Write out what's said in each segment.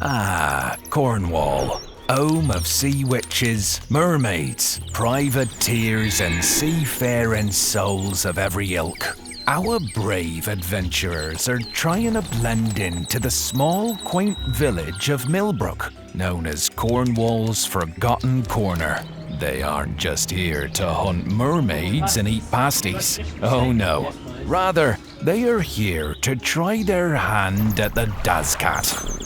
Ah, Cornwall, home of sea witches, mermaids, privateers and seafaring souls of every ilk. Our brave adventurers are trying to blend into the small, quaint village of Millbrook, known as Cornwall's Forgotten Corner. They aren't just here to hunt mermaids and eat pasties. Oh no. Rather, they are here to try their hand at the Dazcat.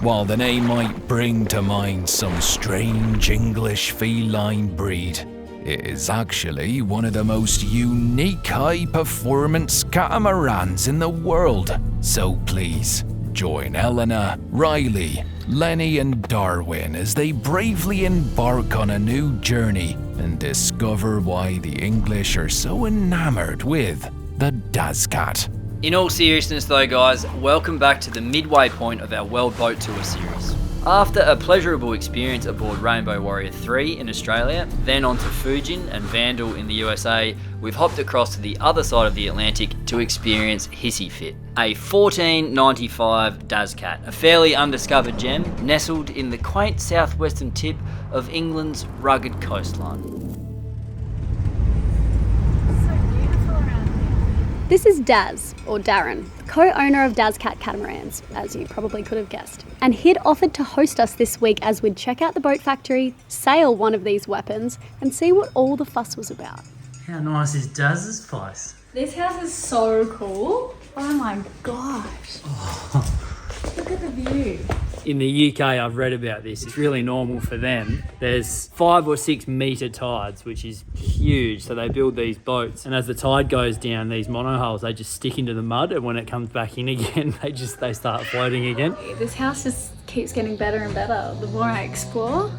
While the name might bring to mind some strange English feline breed, it is actually one of the most unique high-performance catamarans in the world. So please, join Eleanor, Riley, Lenny and Darwin as they bravely embark on a new journey and discover why the English are so enamored with the Dazcat. In all seriousness though guys, welcome back to the midway point of our World Boat Tour series. After a pleasurable experience aboard Rainbow Warrior 3 in Australia, then on to Fujin and Vandal in the USA, we've hopped across to the other side of the Atlantic to experience Hissy Fit, a 1495 Dazcat, a fairly undiscovered gem nestled in the quaint southwestern tip of England's rugged coastline. This is Daz, or Darren, co-owner of Dazcat Catamarans, as you probably could have guessed. And he'd offered to host us this week as we'd check out the boat factory, sail one of these weapons, and see what all the fuss was about. How nice is Daz's place? This house is so cool. Oh my gosh. Look at the view. In the UK, I've read about this. It's really normal for them. There's 5 or 6 metre tides, which is huge. So they build these boats, and as the tide goes down, these monohulls, they just stick into the mud, and when it comes back in again, they start floating again. This house just keeps getting better and better the more I explore.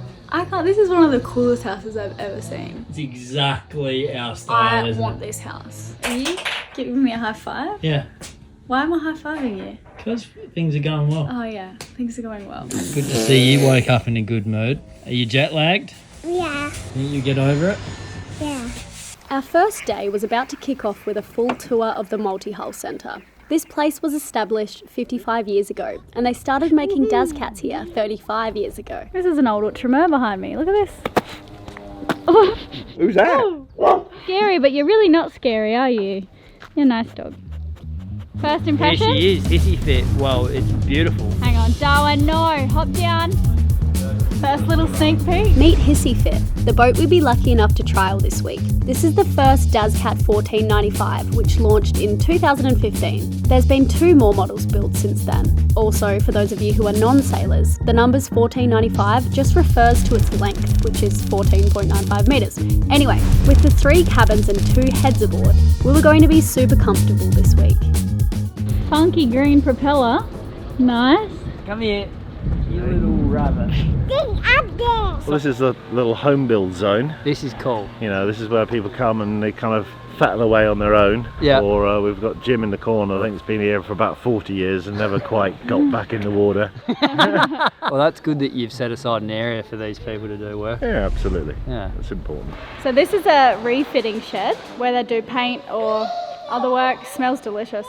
This is one of the coolest houses I've ever seen. It's exactly our style, I want this house. Are you giving me a high five? Yeah. Why am I high fiving you? Because things are going well. Oh yeah, things are going well. Good to see you woke up in a good mood. Are you jet lagged? Yeah. Think you get over it? Yeah. Our first day was about to kick off with a full tour of the Multihull Centre. This place was established 55 years ago, and they started making Dazcats here 35 years ago. This is an old Ultramar behind me. Look at this. Who's that? Oh, scary, but you're really not scary, are you? You're a nice dog. First impression? Here she is, Hissy Fit. Well, it's beautiful. Hang on, Darwin, no, hop down. First little sneak peek. Meet Hissy Fit, the boat we'd be lucky enough to trial this week. This is the first Dazcat 1495, which launched in 2015. There's been 2 more models built since then. Also, for those of you who are non-sailors, the numbers 1495 just refers to its length, which is 14.95 metres. Anyway, with the 3 cabins and 2 heads aboard, we were going to be super comfortable this week. Funky green propeller. Nice. Come here, you little rabbit. Well, this is a little home build zone. This is cool. You know, this is where people come and they kind of fattle away on their own. Yeah. Or we've got Jim in the corner. I think it's been here for about 40 years and never quite got back in the water. Well, that's good that you've set aside an area for these people to do work. Yeah, absolutely. Yeah. That's important. So this is a refitting shed where they do paint or other work. Smells delicious.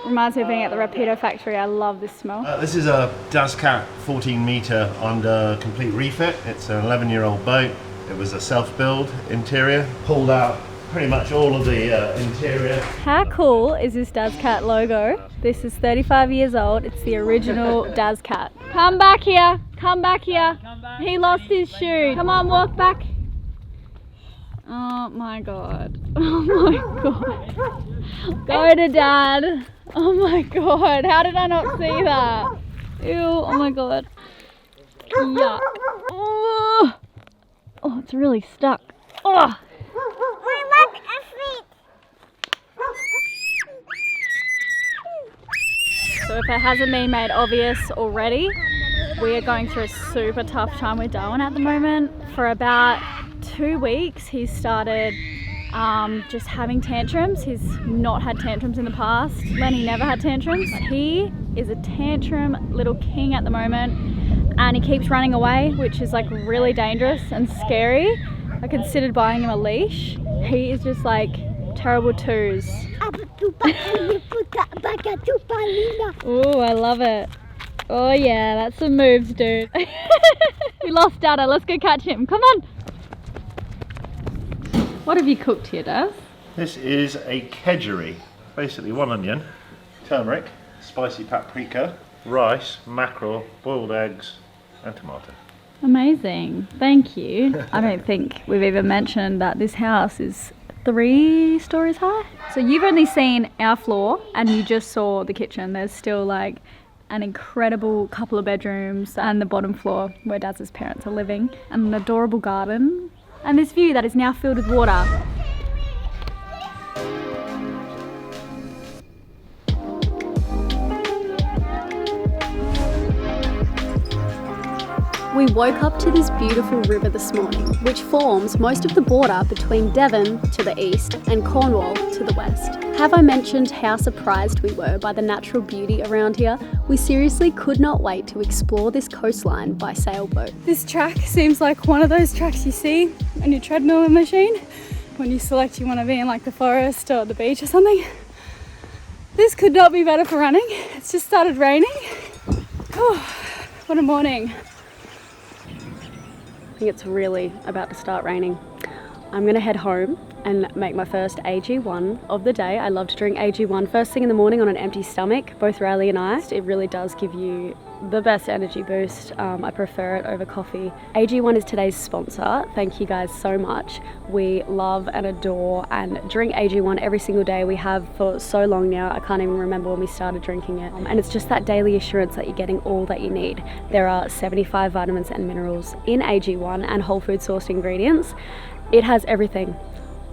Reminds me of being at the Rapido factory. I love this smell. This is a Dazcat 14 metre under complete refit. It's an 11-year-old boat. It was a self-build interior. Pulled out pretty much all of the interior. How cool is this Dazcat logo? This is 35 years old. It's the original Dazcat. Come back here. Come back here. He lost his shoe. Come on, walk back. Oh my god. Oh my god. Go to Dad. Oh my god. How did I not see that? Ew. Oh my god. Yuck. Oh, it's really stuck. Oh. So if it hasn't been made obvious already, we are going through a super tough time with Darwin at the moment. For about 2 weeks, he's started just having tantrums. He's not had tantrums in the past. Lenny never had tantrums. He is a tantrum little king at the moment, and he keeps running away, which is like really dangerous and scary. I considered buying him a leash. He is just like terrible twos. Ooh, I love it. Oh yeah, that's some moves, dude. We lost Dada, let's go catch him. Come on. What have you cooked here, Daz? This is a kedgeree. Basically 1 onion, turmeric, spicy paprika, rice, mackerel, boiled eggs and tomato. Amazing, thank you. I don't think we've even mentioned that this house is 3 stories high. So you've only seen our floor and you just saw the kitchen. There's still like an incredible couple of bedrooms and the bottom floor where Daz's parents are living, and an adorable garden and this view that is now filled with water. We woke up to this beautiful river this morning, which forms most of the border between Devon to the east and Cornwall to the west. Have I mentioned how surprised we were by the natural beauty around here? We seriously could not wait to explore this coastline by sailboat. This track seems like one of those tracks you see on your treadmill machine when you select you want to be in like the forest or the beach or something. This could not be better for running. It's just started raining. Oh, what a morning. I think it's really about to start raining. I'm gonna head home and make my first AG1 of the day. I love to drink AG1 first thing in the morning on an empty stomach, both Riley and I. It really does give you the best energy boost. I prefer it over coffee. AG1 is today's sponsor. Thank you guys so much. We love and adore and drink AG1 every single day. We have for so long now. I can't even remember when we started drinking it. And it's just that daily assurance that you're getting all that you need. There are 75 vitamins and minerals in AG1 and whole food sourced ingredients. It has everything.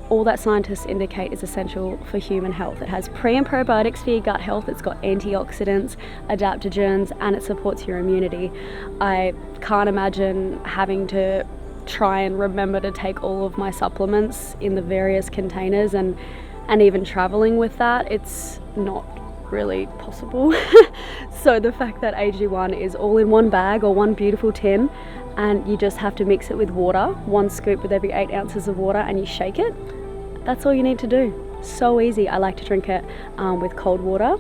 All that scientists indicate is essential for human health. It has pre and probiotics for your gut health, it's got antioxidants, adaptogens, and it supports your immunity. I can't imagine having to try and remember to take all of my supplements in the various containers and even traveling with that. It's not really possible. So the fact that AG1 is all in one bag or one beautiful tin, and you just have to mix it with water, 1 scoop with every 8 ounces of water, and you shake it. That's all you need to do. So easy. I like to drink it with cold water.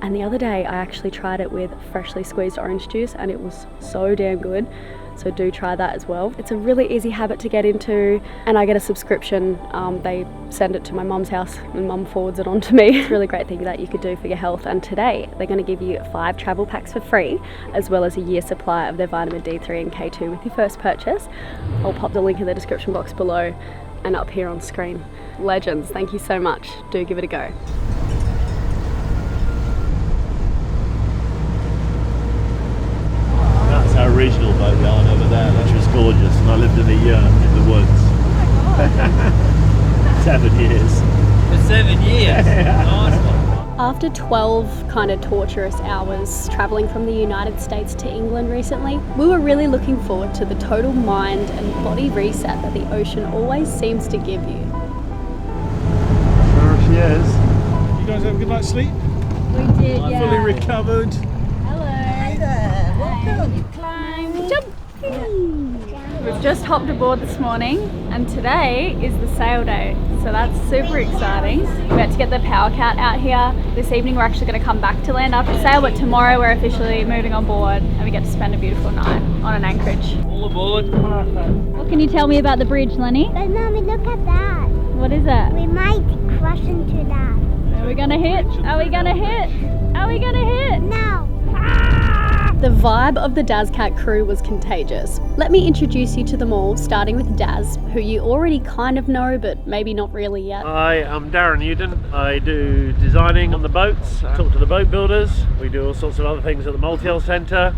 And the other day I actually tried it with freshly squeezed orange juice and it was so damn good. So do try that as well. It's a really easy habit to get into, and I get a subscription. They send it to my mum's house and mum forwards it on to me. It's a really great thing that you could do for your health. And today they're going to give you 5 travel packs for free, as well as a year's supply of their vitamin D3 and K2 with your first purchase. I'll pop the link in the description box below and up here on screen. Legends, thank you so much. Do give it a go. That's our original boat yard over there, which was gorgeous, and I lived in a year in the woods. 7 years. For 7 years? Nice one. After 12 kind of torturous hours traveling from the United States to England recently, we were really looking forward to the total mind and body reset that the ocean always seems to give you. There she is. You guys have a good night's sleep? We did, yeah. Fully recovered. Hello. Hi there, welcome. Climb. Jump. We've just hopped aboard this morning and today is the sail day, so that's super exciting. We had to get the power cat out here. This evening we're actually going to come back to land after sail, but tomorrow we're officially moving on board and we get to spend a beautiful night on an anchorage. All aboard. What can you tell me about the bridge, Lenny? But Mommy, look at that. What is it? We might crash into that. Are we going to hit? Are we going to hit? Are we going to hit? No. The vibe of the Dazcat crew was contagious. Let me introduce you to them all, starting with Daz, who you already kind of know, but maybe not really yet. Hi, I'm Darren Newton. I do designing on the boats. I talk to the boat builders. We do all sorts of other things at the Multihull Centre.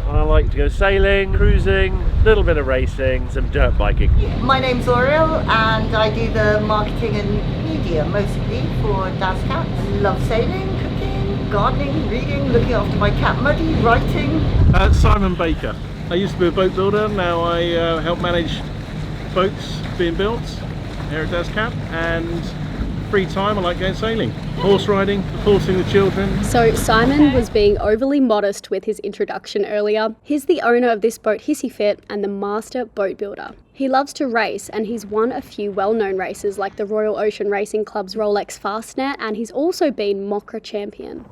I like to go sailing, cruising, a little bit of racing, some dirt biking. My name's Oriel and I do the marketing and media mostly for Dazcat. I love sailing, cooking, gardening, reading, looking after my cat Muddy, writing. Simon Baker. I used to be a boat builder, now I help manage boats being built here at Dazcat, and free time I like going sailing, horse riding, horsing the children. So Simon was being overly modest with his introduction earlier. He's the owner of this boat Hissy Fit and the master boat builder. He loves to race and he's won a few well-known races like the Royal Ocean Racing Club's Rolex Fastnet, and he's also been Mokra champion.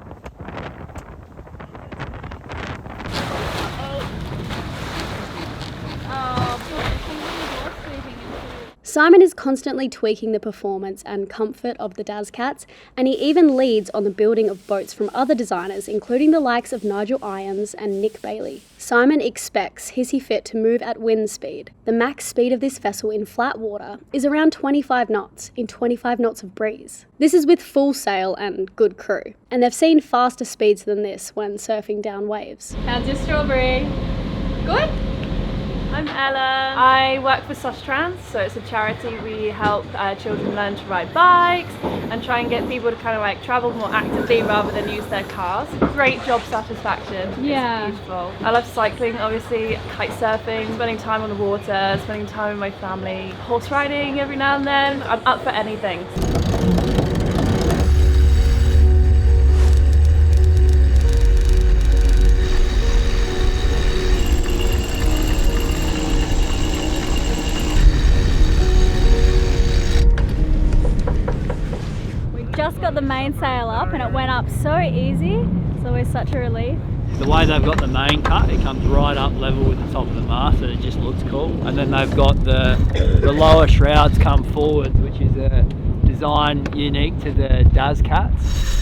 Simon is constantly tweaking the performance and comfort of the Dazcats, and he even leads on the building of boats from other designers, including the likes of Nigel Irons and Nick Bailey. Simon expects Hissy Fit to move at wind speed. The max speed of this vessel in flat water is around 25 knots in 25 knots of breeze. This is with full sail and good crew, and they've seen faster speeds than this when surfing down waves. How's your strawberry? Good? I'm Ella. I work for Sostrans, so it's a charity. We help children learn to ride bikes and try and get people to kind of like travel more actively rather than use their cars. Great job satisfaction. Yeah. It's beautiful. I love cycling, obviously, kite surfing, spending time on the water, spending time with my family, horse riding every now and then. I'm up for anything. Just got the mainsail up and it went up so easy. It's always such a relief. The way they've got the main cut, it comes right up level with the top of the mast and it just looks cool. And then they've got the lower shrouds come forward, which is a design unique to the Dazcats.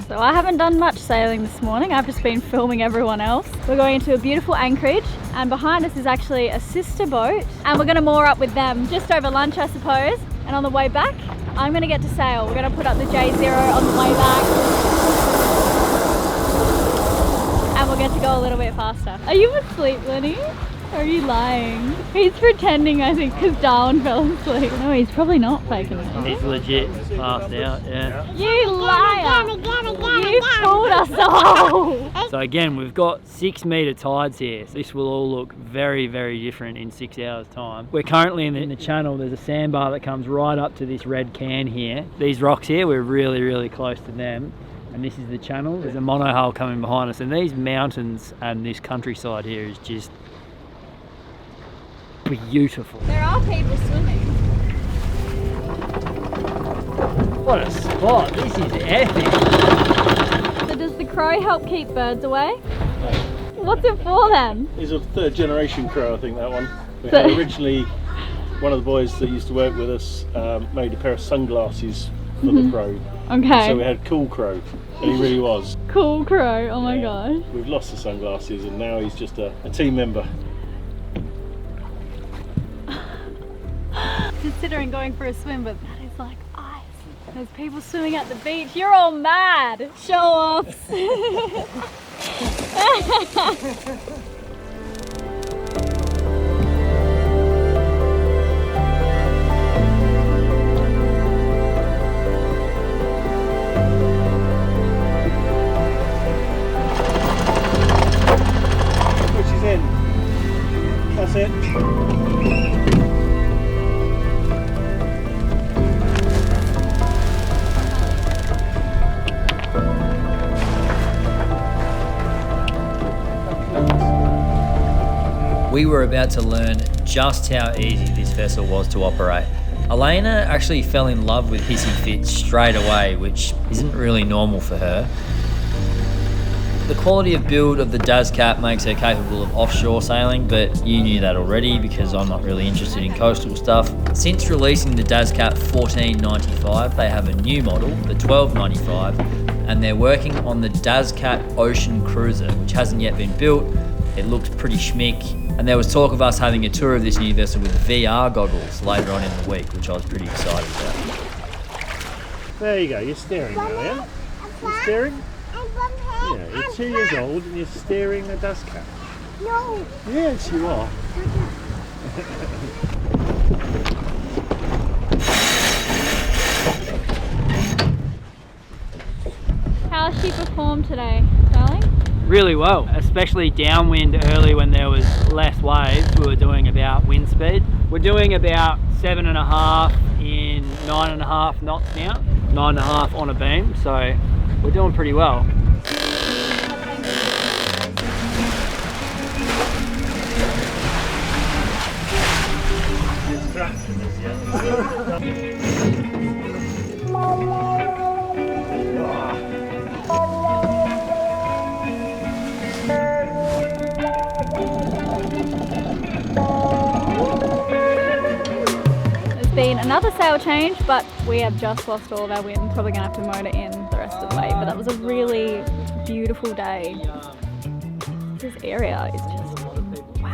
So I haven't done much sailing this morning, I've just been filming everyone else. We're going into a beautiful anchorage and behind us is actually a sister boat and we're going to moor up with them just over lunch I suppose, and on the way back I'm going to get to sail. We're going to put up the J0 on the way back and we'll get to go a little bit faster. Are you asleep, Lenny? Or are you lying? He's pretending, I think, because Darwin fell asleep. No, he's probably not faking it. He's legit passed out, yeah. You liar! You fooled us all! So again, we've got 6 metre tides here. This will all look very, very different in 6 hours time. We're currently in the channel. There's a sandbar that comes right up to this red can here. These rocks here, we're really, really close to them. And this is the channel. There's a monohull coming behind us. And these mountains and this countryside here is just beautiful. There are people swimming. What a spot, this is epic. So does the crow help keep birds away? What's it for then? It's a 3rd generation crow, I think, that one. We had originally, one of the boys that used to work with us made a pair of sunglasses for the crow. Okay. So we had Cool Crow, and he really was. Cool Crow, oh my gosh. We've lost the sunglasses and now he's just a team member. Considering going for a swim, but that is like ice. There's people swimming at the beach. You're all mad. Show offs. Which is in. That's it. We were about to learn just how easy this vessel was to operate. Elayna actually fell in love with Hissy Fit straight away, which isn't really normal for her. The quality of build of the Dazcat makes her capable of offshore sailing, but you knew that already because I'm not really interested in coastal stuff. Since releasing the Dazcat 1495, they have a new model, the 1295, and they're working on the Dazcat Ocean Cruiser, which hasn't yet been built. It looked pretty schmick, and there was talk of us having a tour of this new vessel with VR goggles later on in the week, which I was pretty excited about. There you go, you're steering now, yeah? You're steering? Yeah, you're 2 years old and you're steering a Dazcat. No. Yes, you are. How's she performed today, darling? really well, especially downwind early when there was less waves. We were doing about wind speed. We're doing about 7.5 in 9.5 knots now, 9.5 on a beam, so we're doing pretty well. Been another sail change, but we have just lost all of our wind. Probably gonna have to motor in the rest of the way, but that was a really beautiful day. This area is just wow.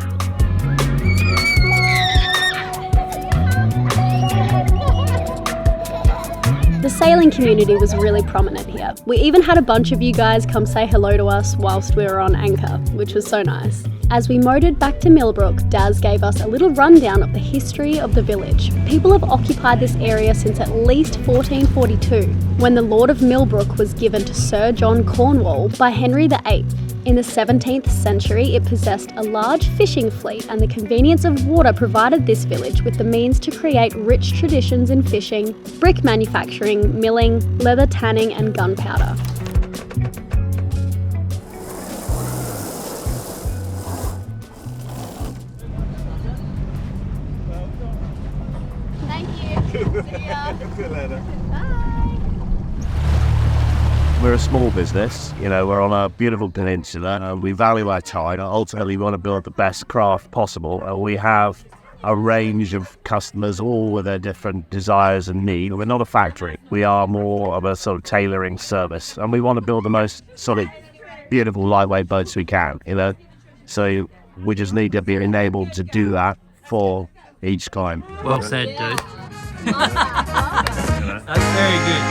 The sailing community was really prominent here. We even had a bunch of you guys come say hello to us whilst we were on anchor, which was so nice. As we motored back to Millbrook, Daz gave us a little rundown of the history of the village. People have occupied this area since at least 1442, when the Lord of Millbrook was given to Sir John Cornwall by Henry VIII. In the 17th century, it possessed a large fishing fleet, and the convenience of water provided this village with the means to create rich traditions in fishing, brick manufacturing, milling, leather tanning, and gunpowder. We're a small business, you know, we're on a beautiful peninsula and we value our time. Ultimately, we want to build the best craft possible. We have a range of customers, all with their different desires and needs. We're not a factory. We are more of a sort of tailoring service, and we want to build the most solid, beautiful, lightweight boats we can, you know. So we just need to be enabled to do that for each client. Well said, dude. That's very good.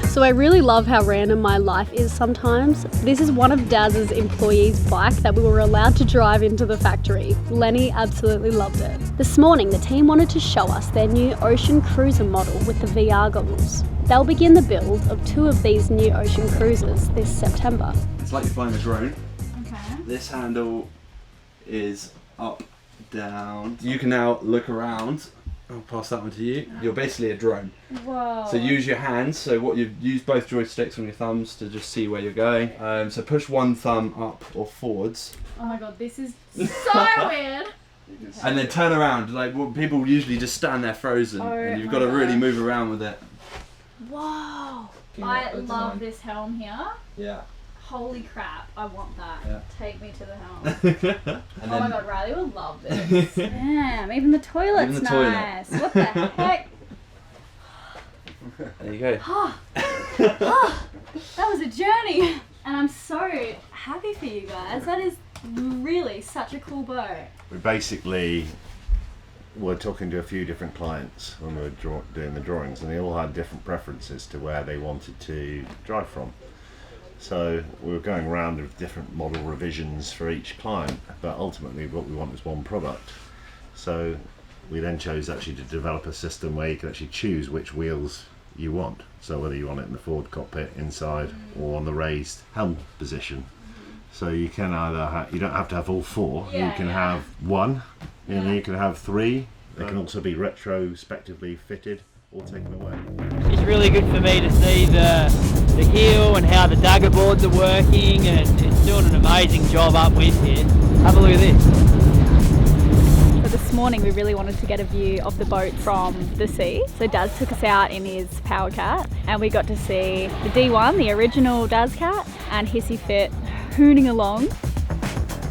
So I really love how random my life is sometimes. This is one of Daz's employees' bike that we were allowed to drive into the factory. Lenny absolutely loved it. This morning, the team wanted to show us their new Ocean Cruiser model with the VR goggles. They'll begin the build of 2 of these new Ocean Cruisers this September. It's like you're flying a drone. Okay. This handle is up, down. You can now look around. I'll pass that one to you. You're basically a drone. Whoa. So use your hands. So what you use both joysticks on your thumbs to just see where you're going. So push one thumb up or forwards. Oh my god, this is so weird. And then turn around. Like people usually just stand there frozen, and you've got to really move around with it. Whoa. I love this helm here. Yeah. Holy crap, I want that. Yeah. Take me to the helm. And oh my god, Riley will love this. Damn, even the toilet's Even the nice. What the heck? There you go. That was a journey. And I'm so happy for you guys. That is really such a cool boat. We basically were talking to a few different clients when we were doing the drawings, and they all had different preferences to where they wanted to drive from. So we were going around with different model revisions for each client, but ultimately what we want is one product. So we then chose actually to develop a system where you can actually choose which wheels you want. So whether you want it in the forward cockpit, inside, or on the raised helm position. So you can either you don't have to have all 4. You can have 1, and you can have 3. They can also be retrospectively fitted or taken away. It's really good for me to see the heel and how the dagger boards are working, and it's doing an amazing job upwind here. Have a look at this. So this morning we really wanted to get a view of the boat from the sea. So Daz took us out in his Power Cat and we got to see the D1, the original Dazcat, and Hissy Fit hooning along.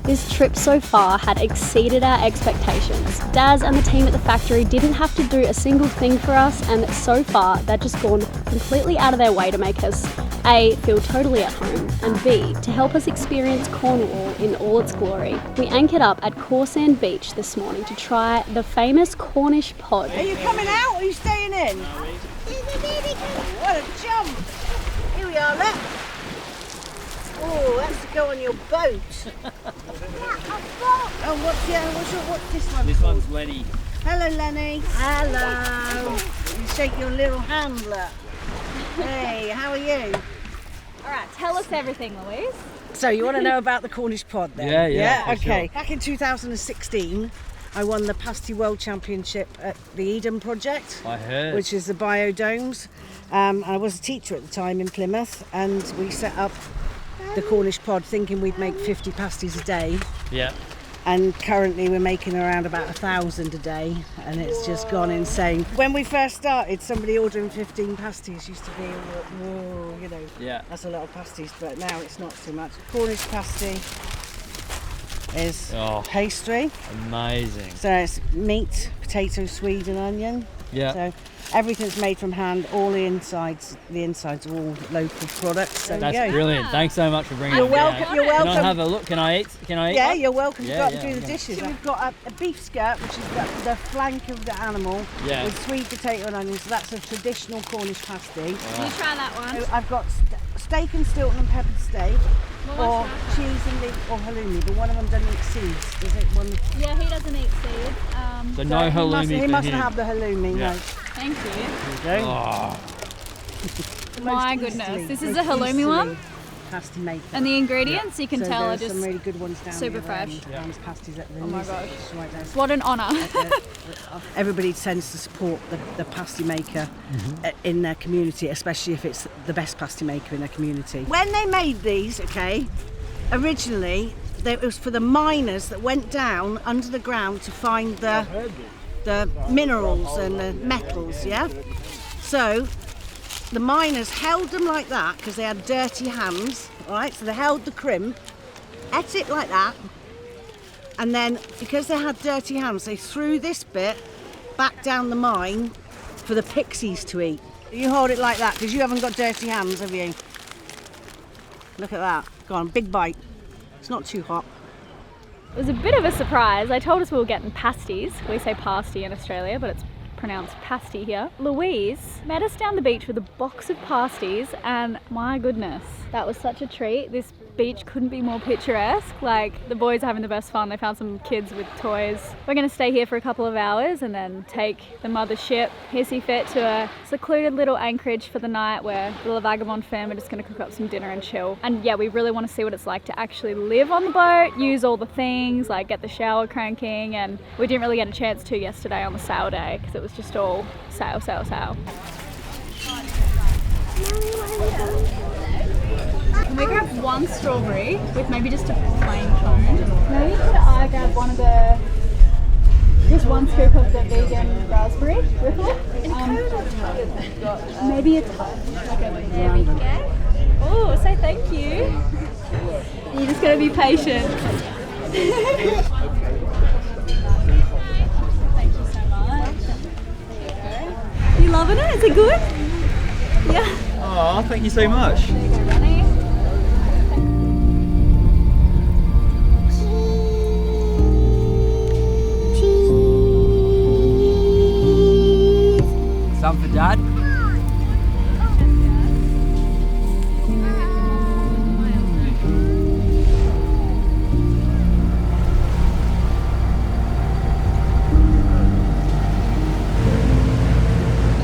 This trip so far had exceeded our expectations. Daz and the team at the factory didn't have to do a single thing for us, and so far they've just gone completely out of their way to make us A, feel totally at home, and B, to help us experience Cornwall in all its glory. We anchored up at Corsand Beach this morning to try the famous Cornish Pod. Are you coming out or are you staying in? What a jump! Here we are, look. Oh, that's to go on your boat. Oh, what's this one? This one's Lenny. Hello, Lenny. Hello. You shake your little hand, look. Hey, how are you? All right, tell us everything, Louise. So you want to know about the Cornish Pod then? Yeah, for okay. sure. Back in 2016, I won the Pasty World Championship at the Eden Project. I heard. Which is the biodomes. I was a teacher at the time in Plymouth, and we set up the Cornish Pod thinking we'd make 50 pasties a day. Yeah. And currently we're making around about 1,000 a day, and it's just gone insane. When we first started, somebody ordering 15 pasties used to be, whoa, you know, Yeah. that's a lot of pasties, but now it's not too much. Cornish pasty is pastry. Amazing. So it's meat, potato, swede and onion. Yeah. So everything's made from hand, all the insides are all local products. So That's brilliant. Thanks so much for bringing it down. You're welcome. Can I have a look? Can I eat? Yeah, you're welcome. You've got to do the okay. dishes. So we've got a beef skirt, which is the flank of the animal, with sweet potato and onions. So that's a traditional Cornish pasty. Can you try that one? So I've got steak and Stilton and peppered steak, or cheese and leek, or halloumi. But one of them doesn't eat seeds. Does it? One? Yeah, he doesn't eat seeds. So no halloumi He for mustn't him. have the halloumi. Yeah. No. Thank you. There you go. Oh. My goodness, this is the halloumi one. Pasty maker. And the ingredients, you can so tell, are there's just some really good ones down super here, fresh. Rams pasties at Oh my gosh. right there. What an honour. Everybody tends to support the pasty maker in their community, especially if it's the best pasty maker in their community. When they made these, originally it was for the miners that went down under the ground to find the minerals and the metals, yeah? So the miners held them like that because they had dirty hands, right? So they held the crimp, ate it like that, and then because they had dirty hands, they threw this bit back down the mine for the pixies to eat. You hold it like that because you haven't got dirty hands, have you? Look at that. Go on, big bite. It's not too hot. It was a bit of a surprise. I told us we were getting pasties. We say pasty in Australia, but it's pronounced pasty here. Louise met us down the beach with a box of pasties, and my goodness, that was such a treat. This beach couldn't be more picturesque. Like, the boys are having the best fun. They found some kids with toys. We're going to stay here for a couple of hours and then take the mothership, Hissy Fit, to a secluded little anchorage for the night where the Vagabond fam are just going to cook up some dinner and chill. And yeah, we really want to see what it's like to actually live on the boat, use all the things, like get the shower cranking, and we didn't really get a chance to yesterday on the sail day because it was just all sail, sail, sail. Can we grab one strawberry with maybe just a plain cone? Maybe could I grab one of the, just one scoop of the vegan raspberry with it? Maybe a tub. Okay, there we go. Oh, say thank you. You're just going to be patient. Thank you so much. There you go. You loving it? Is it good? Yeah. Oh, thank you so much. There you go, Ronnie. Some for Dad.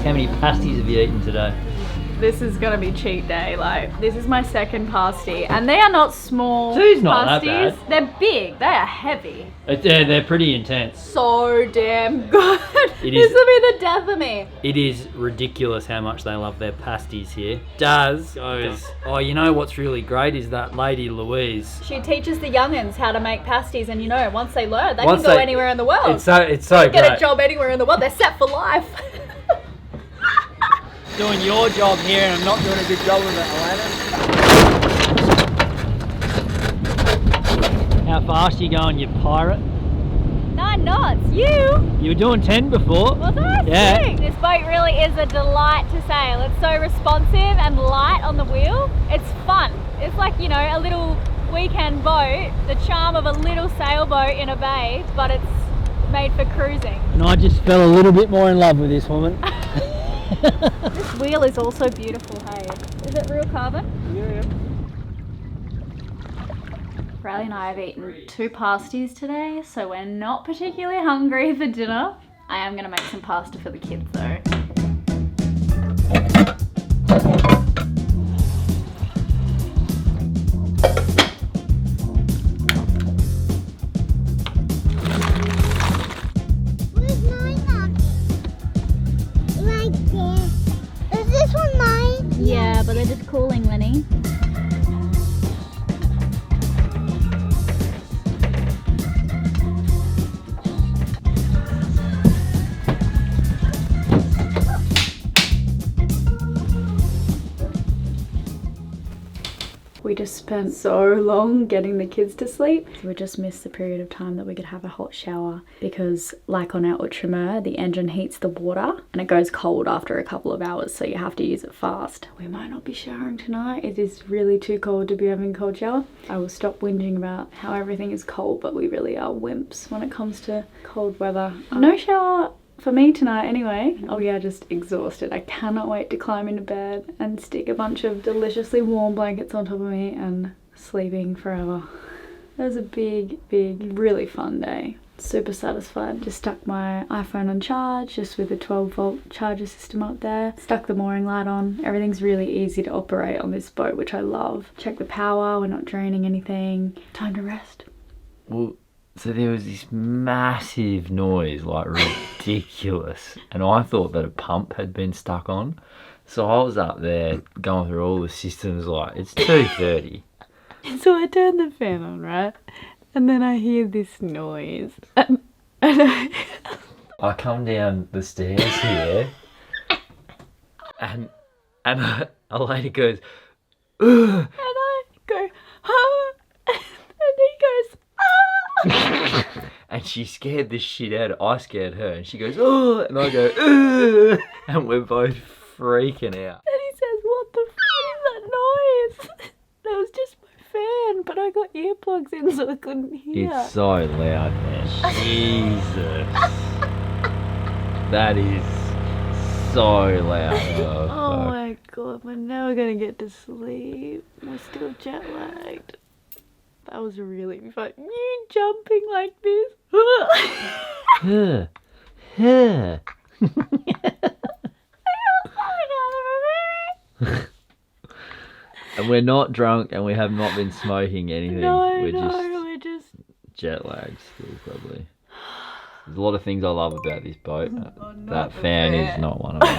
How many pasties have you eaten today? This is gonna be cheat day. Like, this is my second pasty, and they are not small. Two's not that pasties. bad. They're big. They are heavy. They're pretty intense. So damn good. It This is- will be the death of me. It is ridiculous how much they love their pasties here. Daz goes, oh, you know what's really great is that lady Louise. She teaches the youngins how to make pasties, and you know, once they learn, they Once can go they- anywhere in the world. It's so Get great. a job anywhere in the world. They're set for life. Doing your job here and I'm not doing a good job of it, Elena. How fast are you going, you pirate? 9 knots. You? You were doing 10 before. Was I? Yeah. Sick. This boat really is a delight to sail. It's so responsive and light on the wheel. It's fun. It's like, you know, a little weekend boat, the charm of a little sailboat in a bay, but it's made for cruising. And I just fell a little bit more in love with this woman. This wheel is also beautiful, hey? Is it real carbon? Yeah. Riley and I have eaten 2 pasties today, so we're not particularly hungry for dinner. I am going to make some pasta for the kids though. Where's mine, Mum? Right there. Is this one mine? Yeah, but they're just cooling, Lenny. We just spent so long getting the kids to sleep. So we just missed the period of time that we could have a hot shower because like on our Ultramar, the engine heats the water and it goes cold after a couple of hours, so you have to use it fast. We might not be showering tonight. It is really too cold to be having a cold shower. I will stop whinging about how everything is cold, but we really are wimps when it comes to cold weather. No shower for me tonight anyway. Oh yeah, just exhausted. I cannot wait to climb into bed and stick a bunch of deliciously warm blankets on top of me and sleeping forever. That was a big, really fun day. Super satisfied. Just stuck my iPhone on charge, just with a 12-volt charger system up there. Stuck the mooring light on. Everything's really easy to operate on this boat, which I love. Check the power, we're not draining anything. Time to rest. Well, so there was this massive noise, like ridiculous, and I thought that a pump had been stuck on. So I was up there going through all the systems, like it's 2:30. So I turned the fan on, right? And then I hear this noise. And I come down the stairs here, and a lady goes, ugh. And I go, huh? And he goes, and she scared the shit out of I scared her, and she goes, oh, and I go, ugh, and we're both freaking out. And he says, what the fuck is that noise? That was just my fan, but I got earplugs in so I couldn't hear. It's so loud, man. Jesus. That is so loud. Oh my god, we're never gonna get to sleep. We're still jet lagged. That was really fun. You jumping like this. And we're not drunk and we have not been smoking anything. We're just jet lagged still, probably. There's a lot of things I love about this boat. That fan is not one of them.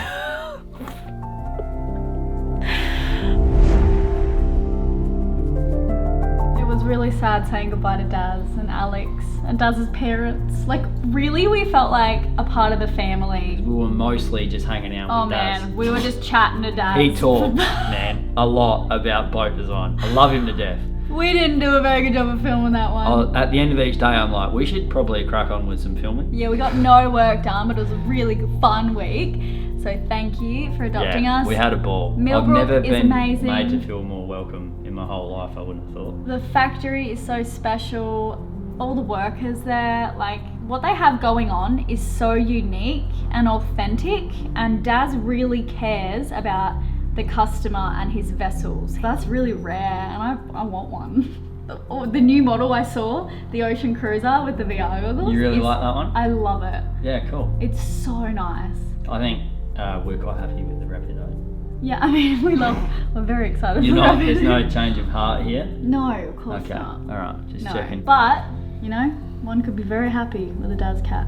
It was really sad saying goodbye to Daz and Alex and Daz's parents. Like, really, we felt like a part of the family. We were mostly just hanging out with Daz. Oh man, we were just chatting to Daz. He talked, man, a lot about boat design. I love him to death. We didn't do a very good job of filming that one. At the end of each day, I'm like, we should probably crack on with some filming. Yeah, we got no work done, but it was a really fun week. So thank you for adopting us. We had a ball. Millbrook I've never been amazing. made to feel more welcome in my whole life, I wouldn't have thought. The factory is so special. All the workers there, like what they have going on is so unique and authentic, and Daz really cares about the customer and his vessels. That's really rare, and I want one. The new model I saw, the Ocean Cruiser with the VR goggles. You really like that one? I love it. Yeah, cool. It's so nice. I think we're quite happy with the Rapido. Yeah, I mean, we're very excited You're for not, Rapido. there's no change of heart here? No, of course okay. not. Alright, just No. checking. But, you know, one could be very happy with a Dazcat.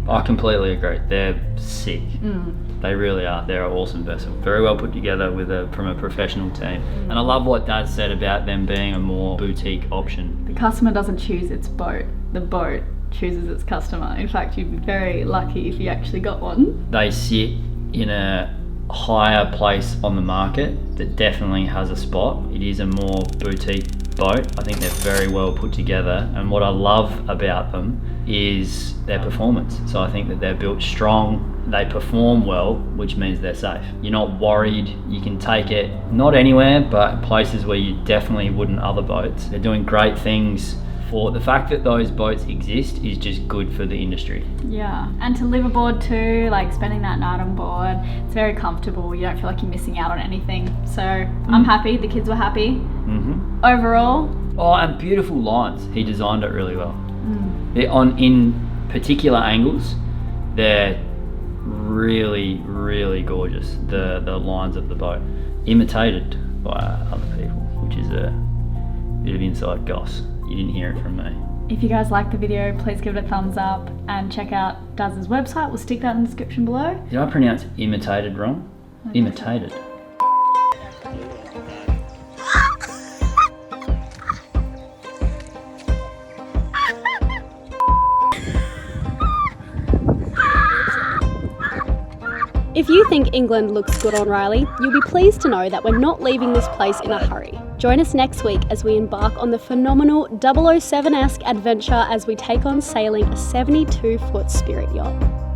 I completely agree. They're sick. Mm. They really are. They're an awesome vessel. Very well put together from a professional team. And I love what Dad said about them being a more boutique option. The customer doesn't choose its boat. The boat chooses its customer. In fact, you'd be very lucky if you actually got one. They sit in a higher place on the market that definitely has a spot. It is a more boutique boat. I think they're very well put together, and what I love about them is their performance. So I think that they're built strong, they perform well, which means they're safe. You're not worried, you can take it not anywhere, but places where you definitely wouldn't other boats. They're doing great things. For the fact that those boats exist is just good for the industry. Yeah, and to live aboard too, like spending that night on board, it's very comfortable. You don't feel like you're missing out on anything. So I'm happy, the kids were happy. Overall, Oh, and beautiful lines. He designed it really well. In particular angles, they're really, really gorgeous. The lines of the boat, imitated by other people, which is a bit of inside goss. You didn't hear it from me. If you guys like the video, please give it a thumbs up and check out Daz's website. We'll stick that in the description below. Did I pronounce imitated wrong? Imitated. If you think England looks good on Riley, you'll be pleased to know that we're not leaving this place in a hurry. Join us next week as we embark on the phenomenal 007-esque adventure as we take on sailing a 72-foot Spirit yacht.